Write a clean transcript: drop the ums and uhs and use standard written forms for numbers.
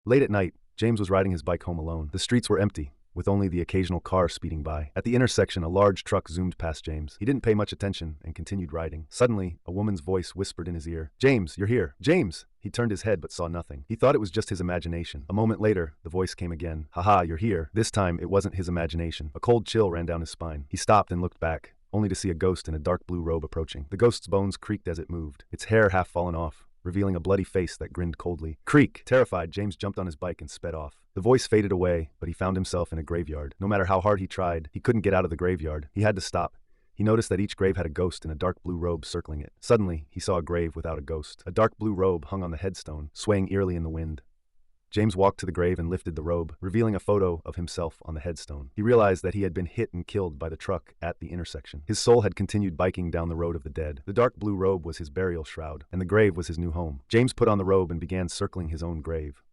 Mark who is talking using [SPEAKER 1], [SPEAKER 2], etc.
[SPEAKER 1] Late at night, James was riding his bike home alone. The streets were empty, with only the occasional car speeding by. At the intersection, a large truck zoomed past James. He didn't pay much attention and continued riding. Suddenly, a woman's voice whispered in his ear, "James, you're here. James!" He turned his head but saw nothing. He thought it was just his imagination. A moment later, the voice came again. "Haha, you're here." This time, it wasn't his imagination. A cold chill ran down his spine. He stopped and looked back, only to see a ghost in a dark blue robe approaching. The ghost's bones creaked as it moved, its hair half fallen off, revealing a bloody face that grinned coldly. Creak! Terrified, James jumped on his bike and sped off. The voice faded away, but he found himself in a graveyard. No matter how hard he tried, he couldn't get out of the graveyard. He had to stop. He noticed that each grave had a ghost in a dark blue robe circling it. Suddenly, he saw a grave without a ghost. A dark blue robe hung on the headstone, swaying eerily in the wind. James walked to the grave and lifted the robe, revealing a photo of himself on the headstone. He realized that he had been hit and killed by the truck at the intersection. His soul had continued biking down the road of the dead. The dark blue robe was his burial shroud, and the grave was his new home. James put on the robe and began circling his own grave.